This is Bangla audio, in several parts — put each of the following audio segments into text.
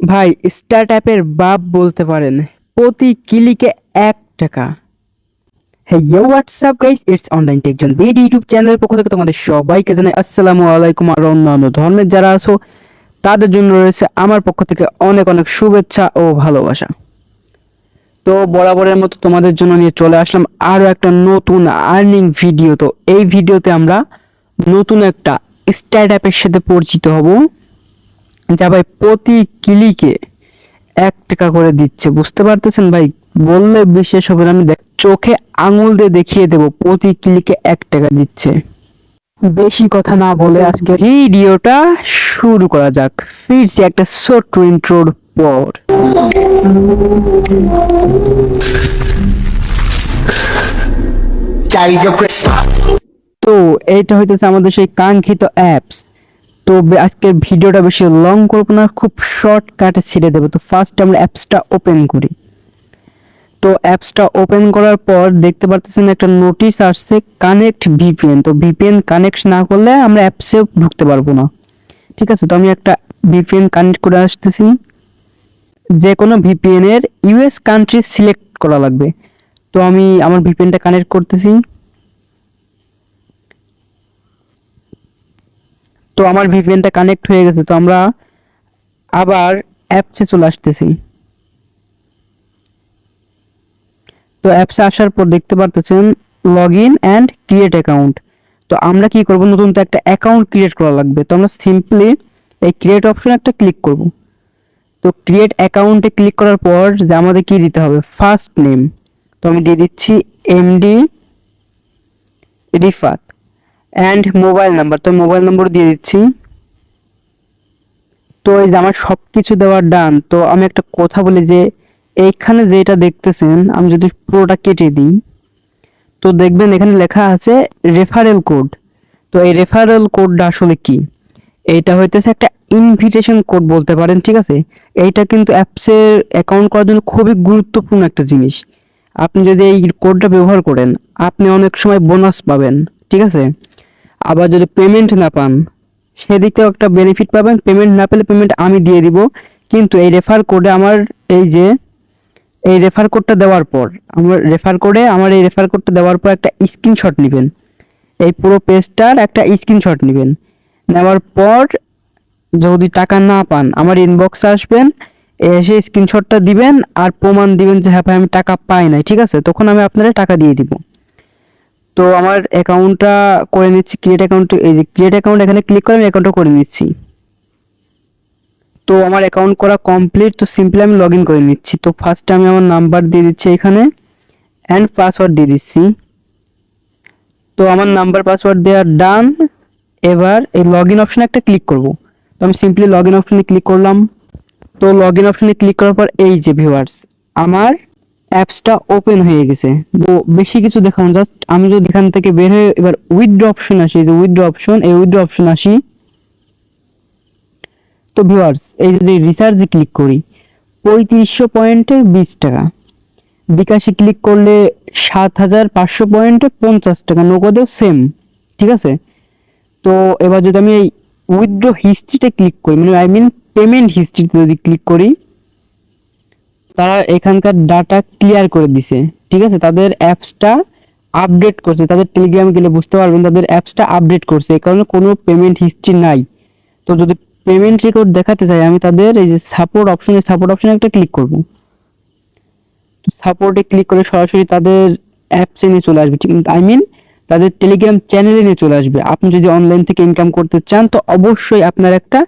ভাই স্টার্ট অ্যাপের বাপ বলতে পারেন, প্রতি ক্লিকে 1 টাকা। হ্যাঁ what's up guys, it's online tech zone BD YouTube চ্যানেলের পক্ষ থেকে তোমাদের সবাইকে জানাই আসসালামু আলাইকুম। আর অন্যান্য ধর্মের যারা আছো তাদের জন্য রয়েছে আমার পক্ষ থেকে অনেক অনেক শুভেচ্ছা ও ভালোবাসা। তো বরাবরের মতো তোমাদের জন্য নিয়ে চলে আসলাম আরো একটা নতুন আর্নিং ভিডিও। তো এই ভিডিওতে আমরা নতুন একটা স্টার্ট অ্যাপের সাথে পরিচিত হব, যা ভাই প্রতি ক্লিকে 1 টাকা করে দিচ্ছে। বুঝতে পারতেছেন ভাই? বললে বিশ্বাস হবে না, আমি চোখে আঙুল দিয়ে দেখিয়ে দেবো, প্রতি ক্লিকে 1 টাকা দিচ্ছে। বেশি কথা না বলে আজকে ভিডিওটা শুরু করা যাক। ফিরছি একটা ছোট্ট ইন্ট্রোর পর। তো এইটা হইতেছে আমাদের সেই কাঙ্ক্ষিত অ্যাপস। তো আজকের ভিডিওটা বেশি লং করব না, খুব শর্টকাটে ছেড়ে দেবো। তো ফার্স্ট আমরা অ্যাপসটা ওপেন করি। তো অ্যাপসটা ওপেন করার পর দেখতে পারতেছেন একটা নোটিশ আসছে, কানেক্ট ভিপিএন। তো ভিপিএন কানেক্ট না করলে আমরা অ্যাপসেও ঢুকতে পারবো না। ঠিক আছে, তো আমি একটা ভিপিএন কানেক্ট করে আসতেছি। যে কোনো ভিপিএন এর ইউএস কান্ট্রি সিলেক্ট করা লাগবে। তো আমি আমার ভিপিএনটা কানেক্ট করতেছি। তো আমার ভিপিএনটা কানেক্ট হয়ে গেছে। তো আমরা আবার অ্যাপসে চলে আসতেছি। তো অ্যাপসে আসার পর দেখতে পারতেছেন log in and create account. তো আমরা কি করব, নতুন তো একটা অ্যাকাউন্ট ক্রিয়েট করা লাগবে। তো আমরা সিম্পলি এই ক্রিয়েট অপশনে একটা ক্লিক করব। তো ক্রিয়েট অ্যাকাউন্টে ক্লিক করার পর যে আমাদের কি দিতে হবে, ফার্স্ট নেম। তো আমি দিয়ে দিচ্ছি MD Rifat and mobile number. তো মোবাইল নম্বর দিয়ে দিচ্ছি। তো এই যে আমার সবকিছু দেওয়া ডান। তো আমি একটা কথা বলি যে এইখানে যেটা দেখতেছেন, আমি যদি পুরোটা কেটে দিই তো দেখবেন এখানে লেখা আছে রেফারেল কোড। তো এই রেফারেল কোডটা আসলে কি? এইটা হইতেছে একটা ইনভিটেশন কোড বলতে পারেন। ঠিক আছে, এইটা কিন্তু অ্যাপসের অ্যাকাউন্ট করার জন্য খুবই গুরুত্বপূর্ণ একটা জিনিস। আপনি যদি এই কোডটা ব্যবহার করেন, আপনি অনেক সময় বোনাস পাবেন। ঠিক আছে, আবার যদি পেমেন্ট না পান সেদিকেও একটা বেনিফিট পাবেন। পেমেন্ট না পেলে পেমেন্ট আমি দিয়ে দিব, কিন্তু এই রেফার কোডে আমার এই রেফার কোডটা দেওয়ার পর আমার এই রেফার কোডটা দেওয়ার পর একটা স্ক্রিনশট নেবেন। এই পুরো পেজটার একটা স্ক্রিনশট নেবেন। নেওয়ার পর যদি টাকা না পান আমার ইনবক্সে আসবেন, এসে স্ক্রিনশটটা দিবেন আর প্রমাণ দিবেন যে হ্যাঁ ভাই আমি টাকা পাই নাই। ঠিক আছে, তখন আমি আপনাদের টাকা দিয়ে দিব। তো আমার অ্যাকাউন্টটা করে নিচ্ছি। ক্রিয়েট অ্যাকাউন্ট, এই যে ক্রিয়েট অ্যাকাউন্ট এখানে ক্লিক করে আমি অ্যাকাউন্টটা করে নিচ্ছি। তো আমার অ্যাকাউন্ট করা কমপ্লিট। তো সিম্পলি আমি লগ ইন করে নিচ্ছি। তো ফার্স্টে আমি আমার নাম্বার দিয়ে দিচ্ছি এখানে অ্যান্ড পাসওয়ার্ড দিয়ে দিচ্ছি। তো আমার নাম্বার পাসওয়ার্ড দেওয়া ডান। এবার এই লগ ইন অপশনে একটা ক্লিক করব। তো আমি সিম্পলি লগ ইন অপশনে ক্লিক করলাম। তো লগ ইন অপশনে ক্লিক করার পর এই যে ভিউয়ার্স, আমার অ্যাপসটা ওপেন হয়ে গেছে। তো বেশি কিছু দেখাবো, জাস্ট আমি যদি এখান থেকে বের হয়ে এবার উইথড্র অপশন আসি, এই যে উইথড্র অপশন, এই উইথড্র অপশন আসি। তো ভিউয়ার্স, এই যদি রিচার্জে ক্লিক করি 3500 পয়েন্টে 20 টাকা, বিকাশে ক্লিক করলে 7500 পয়েন্টে 50 টাকা, নগদেও সেম। ঠিক আছে, তো এবার যদি আমি এই উইথড্র হিস্ট্রিতে ক্লিক করি, মানে আই মিন পেমেন্ট হিস্ট্রিতে যদি ক্লিক করি, তারা এখানকার ডাটা ক্লিয়ার করে দিছে। ঠিক আছে, তাদের অ্যাপসটা আপডেট করছে। তাদের টেলিগ্রামে গেলে বুঝতে পারবেন তাদের অ্যাপসটা আপডেট করছে, এই কারণে কোনো পেমেন্ট হিস্ট্রি নাই। তো যদি পেমেন্ট রেকর্ড দেখাতে চাই, আমি তাদের এই যে সাপোর্ট অপশনে একটা ক্লিক করব। সাপোর্টে ক্লিক করে সরাসরি তাদের অ্যাপসে নিয়ে চলে আসবে। ঠিক, আই মিন তাদের টেলিগ্রাম চ্যানেলে নিয়ে চলে আসবে। আপনি যদি অনলাইন থেকে ইনকাম করতে চান তো অবশ্যই আপনার একটা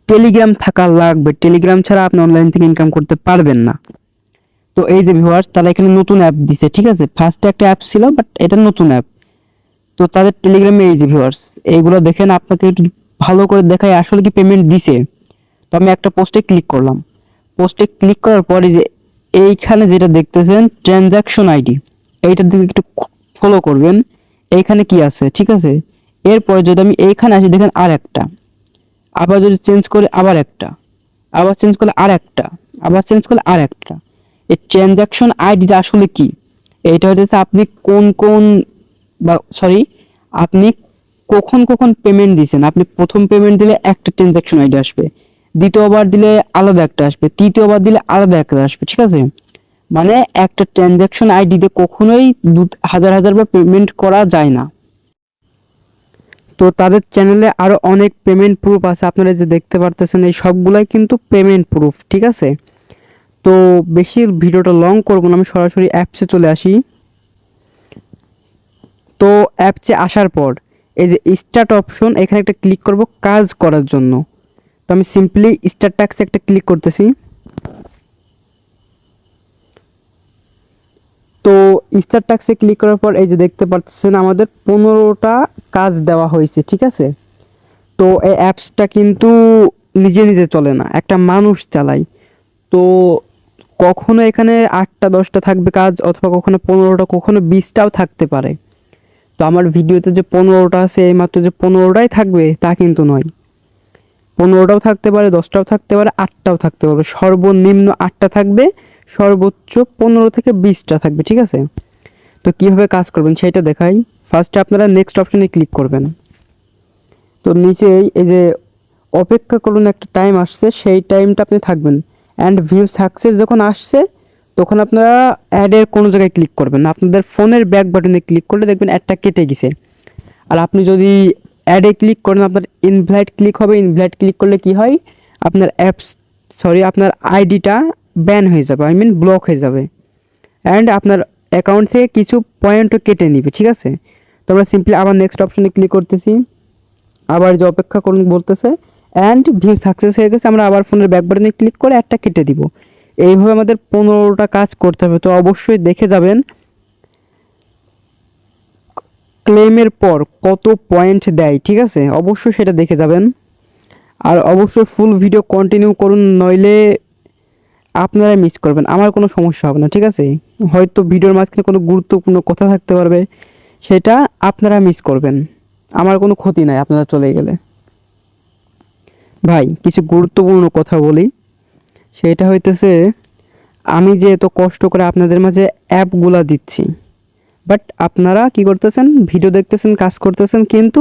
টেলিগ্রাম থাকা লাগবে। টেলিগ্রাম ছাড়া আপনি অনলাইন থেকে ইনকাম করতে পারবেন না। তো এই যে ভিউয়ার্স, তারা এখানে নতুন অ্যাপ দিছে। ঠিক আছে, ফার্স্টে একটা অ্যাপ ছিল বাট এটা নতুন অ্যাপ। তো তাদের টেলিগ্রামে এই যে ভিউয়ার্স, এইগুলো দেখেন, আপনাকে একটু ভালো করে দেখায় আসলে কি পেমেন্ট দিছে। তো আমি একটা পোস্টে ক্লিক করলাম। পোস্টে ক্লিক করার পরে যে এইখানে যেটা দেখতেছেন ট্রানজাকশন আইডি, এইটার দিকে একটু ফলো করবেন। এইখানে কি আছে, ঠিক আছে। এরপরে যদি আমি এইখানে আসি, দেখেন আর একটা, আবার যদি চেঞ্জ করে আবার একটা, আবার চেঞ্জ করলে আর একটা, আবার চেঞ্জ করলে আর একটা। এই ট্রানজাকশন আইডিটা আসলে কি? এইটা হচ্ছে আপনি আপনি কখন কখন পেমেন্ট দিয়েছেন। আপনি প্রথম পেমেন্ট দিলে একটা ট্রানজাকশন আইডি আসবে, দ্বিতীয়বার দিলে আলাদা একটা আসবে, তৃতীয়বার দিলে আলাদা একটা আসবে, ঠিক আছে? মানে একটা ট্রানজাকশন আইডি দিয়ে কখনোই হাজার হাজার বার পেমেন্ট করা যায় না। তো তাদের চ্যানেলে আরো অনেক পেমেন্ট প্রুফ আছে, আপনারা যে দেখতে পারতেছেন এই সবগুলাই কিন্তু পেমেন্ট প্রুফ, ঠিক আছে? তো বেশি ভিডিওটা লং করব না, আমি সরাসরি অ্যাপসে চলে আসি। তো অ্যাপসে আসার পর এই যে স্টার্ট অপশন, এখানে একটা ক্লিক করব কাজ করার জন্য। তো আমি সিম্পলি স্টার্ট ট্যাক্সে একটা ক্লিক করতেছি। তো স্টার্ট ট্যাক্সে ক্লিক করার পর এই যে দেখতে পাচ্ছেন আমাদের 15টা কাজ দেওয়া হয়েছে, ঠিক আছে? তো এই অ্যাপসটা কিন্তু নিজে নিজে চলে না, একটা মানুষ চালায়। তো কখনো এখানে 8টা 10টা থাকবে কাজ, অথবা কখনো 15টা, কখনো 20টাও থাকতে পারে। তো আমার ভিডিওতে যে 15টা আছে এই মাত্র যে 15টাই থাকবে তা কিন্তু নয়, 15টাও থাকতে পারে, 10টাও থাকতে পারে, 8টাও থাকতে পারে, সর্বনিম্ন 8টা থাকবে, সর্বোচ্চ 15 থেকে 20টা থাকবে, ঠিক আছে? তো কিভাবে কাজ করবেন সেটা দেখাই। ফার্স্টে আপনারা নেক্সট অপশনে ক্লিক করবেন। তো নিচেই এই যে অপেক্ষা করুন, একটা টাইম আসছে, সেই টাইমটা আপনি থাকবেন। অ্যান্ড ভিউ সাকসেস যখন আসছে তখন আপনারা অ্যাডের কোনো জায়গায় ক্লিক করবেন না, আপনাদের ফোনের ব্যাক বাটনে ক্লিক করলে দেখবেন অ্যাডটা কেটে গেছে। আর আপনি যদি অ্যাডে ক্লিক করেন আপনার ইনভাইট ক্লিক হবে, ইনভাইট ক্লিক করলে কি হয়, আপনার আপনার আইডিটা ব্যান হয়ে যাবে, আই মিন ব্লক হয়ে যাবে, অ্যান্ড আপনার অ্যাকাউন্ট থেকে কিছু পয়েন্টও কেটে নিবে, ঠিক আছে? তো আমরা সিম্পলি আবার নেক্সট অপশনে ক্লিক করতেছি, আবার যে অপেক্ষা করুন বলতেছে, অ্যান্ড ভিউ সাকসেস হয়ে গেছে, আমরা আবার ফোনের ব্যাক বাটনে ক্লিক করে একটা কেটে দিব। এইভাবে আমাদের 15টা কাজ করতে হবে। তো অবশ্যই দেখে যাবেন ক্লেমের পর কত পয়েন্ট দেয়, ঠিক আছে? অবশ্যই সেটা দেখে যাবেন। আর অবশ্যই ফুল ভিডিও কন্টিনিউ করুন, নইলে আপনারা মিস করবেন, আমার কোনো সমস্যা হবে না, ঠিক আছে? হয়তো ভিডিওর মাঝখানে কোনো গুরুত্বপূর্ণ কথা থাকতে পারবে, সেটা আপনারা মিস করবেন, আমার কোনো ক্ষতি নাই আপনারা চলে গেলে। ভাই কিছু গুরুত্বপূর্ণ কথা বলি, সেটা হইতেছে আমি যে এত কষ্ট করে আপনাদের মাঝে অ্যাপগুলা দিচ্ছি, বাট আপনারা কি করতেছেন, ভিডিও দেখতেছেন, কাজ করতেছেন, কিন্তু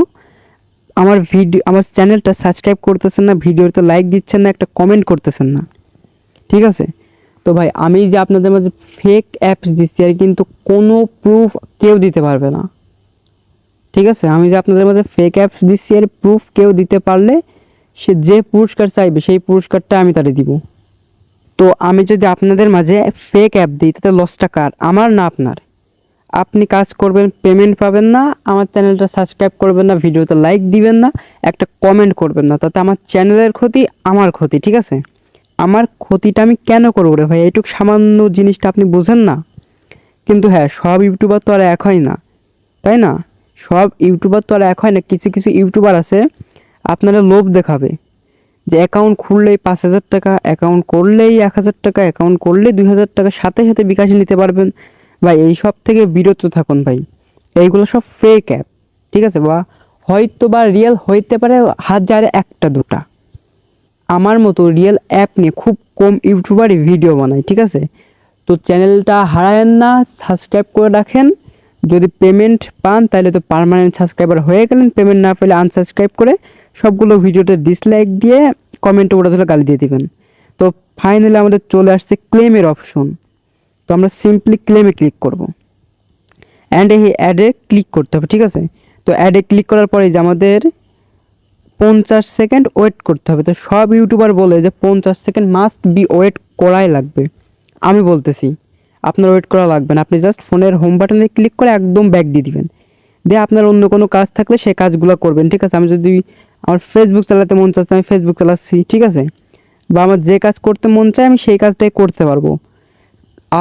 আমার চ্যানেলটা সাবস্ক্রাইব করতেছেন না, ভিডিওতে লাইক দিচ্ছেন না, একটা কমেন্ট করতেছেন না, ঠিক আছে? তো ভাই আমি যে আপনাদের মাঝে ফেক অ্যাপস দিচ্ছি আর কিন্তু কোনো প্রুফ কেউ দিতে পারবে না, ঠিক আছে? আমি যে আপনাদের মাঝে ফেক অ্যাপস দিচ্ছি এর প্রুফ কেউ দিতে পারলে সে যে পুরস্কার চাইবে সেই পুরস্কারটা আমি তারে দিব। তো আমি যদি আপনাদের মাঝে ফেক অ্যাপ দিই তাতে লসটা কার, আমার না আপনার? আপনি কাজ করবেন, পেমেন্ট পাবেন না, আমার চ্যানেলটা সাবস্ক্রাইব করবেন না, ভিডিওতে লাইক দিবেন না, একটা কমেন্ট করবেন না, তাতে আমার চ্যানেলের ক্ষতি, আমার ক্ষতি, ঠিক আছে? আমার ক্ষতিটা আমি কেন করবো রে ভাই, এইটুকু সামান্য জিনিসটা আপনি বুঝেন না? কিন্তু হ্যাঁ, সব ইউটিউবার তো আর এক হয় না, তাই না? সব ইউটিউবার তো আর এক হয় না, কিছু কিছু ইউটিউবার আছে আপনারা লোভ দেখাবে যে অ্যাকাউন্ট খুললেই 5,000 টাকা, অ্যাকাউন্ট করলেই 1,000 টাকা, অ্যাকাউন্ট করলেই 2,000 টাকা, সাথে সাথে বিকাশে নিতে পারবেন। ভাই এই সব থেকে বিরত থাকুন ভাই, এইগুলো সব ফেক অ্যাপ, ঠিক আছে? বা হয়তো বা রিয়েল হইতে পারে হাজারে একটা দুটা, আমার মতো রিয়েল অ্যাপ নিয়ে খুব কম ইউটিউবারই ভিডিও বানায়, ঠিক আছে? তো চ্যানেলটা হারায়েন না, সাবস্ক্রাইব করে রাখেন, যদি পেমেন্ট পান তাহলে তো পার্মানেন্ট সাবস্ক্রাইবার হয়ে গেলেন, পেমেন্ট না পেলে আনসাবস্ক্রাইব করে সবগুলো ভিডিওতে ডিসলাইক দিয়ে কমেন্টে ওটা ধরে গালি দিয়ে দিবেন। তো ফাইনালি আমাদের চলে আসছে ক্লেমের অপশন। তো আমরা সিম্পলি ক্লেমে ক্লিক করব, অ্যান্ড এই অ্যাডে ক্লিক করতে হবে, ঠিক আছে? তো অ্যাডে ক্লিক করার পরে যে আমাদের 50 সেকেন্ড ওয়েট করতে হবে। তো সব ইউটিউবার বলে যে 50 সেকেন্ড মাস্ট বি ওয়েট করাই লাগবে, আমি বলতেছি আপনার ওয়েট করা লাগবে না, আপনি জাস্ট ফোনের হোম বাটনে ক্লিক করে একদম ব্যাক দিয়ে দিবেন, দিয়ে আপনার অন্য কোনো কাজ থাকলে সেই কাজগুলো করবেন, ঠিক আছে? আমি যদি আমার ফেসবুক চালাতে মন চাচ্ছে আমি ফেসবুক চালাচ্ছি, ঠিক আছে? বা আমার যে কাজ করতে মন চায় আমি সেই কাজটাই করতে পারবো।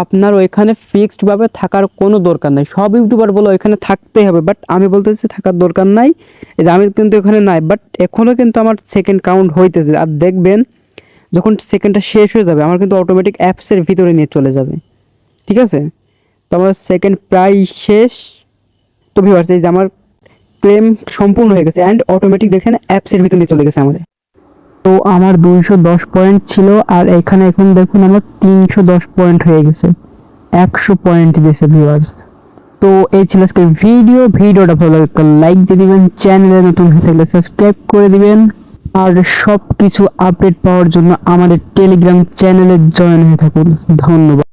আপনার ওইখানে ফিক্সডভাবে থাকার কোনো দরকার নাই, সব ইউটিউবার বলে ওইখানে থাকতেই হবে, বাট আমি বলতেছি থাকার দরকার নাই। এই যে আমি কিন্তু এখানে নাই, বাট এখনও কিন্তু আমার সেকেন্ড কাউন্ট হইতেছে, আর দেখবেন যখন সেকেন্ডটা শেষ হয়ে যাবে আমার কিন্তু অটোমেটিক অ্যাপসের ভিতরে নিয়ে চলে যাবে, ঠিক আছে? তো আমার সেকেন্ড প্রায় শেষ। তো ভিউয়ার্স এই যে আমার ক্লেম সম্পূর্ণ হয়ে গেছে, অ্যান্ড অটোমেটিক দেখেন অ্যাপসের ভিতরে নিয়ে চলে গেছে আমাদের। তো আমার 210 পয়েন্ট ছিল, আর এখানে এখন দেখুন আমার 310 পয়েন্ট হয়ে গেছে, 100 পয়েন্ট দিয়েছে ভিউয়ার্স। তো এই ছিল আজকের ভিডিওটা ভালো লাগলে লাইক দিয়ে দিবেন, চ্যানেলে নতুন হয়ে থাকলে সাবস্ক্রাইব করে দিবেন। আর সব কিছু আপডেট পাওয়ার জন্য আমাদের টেলিগ্রাম চ্যানেলে জয়েন হয়ে থাকুন। ধন্যবাদ।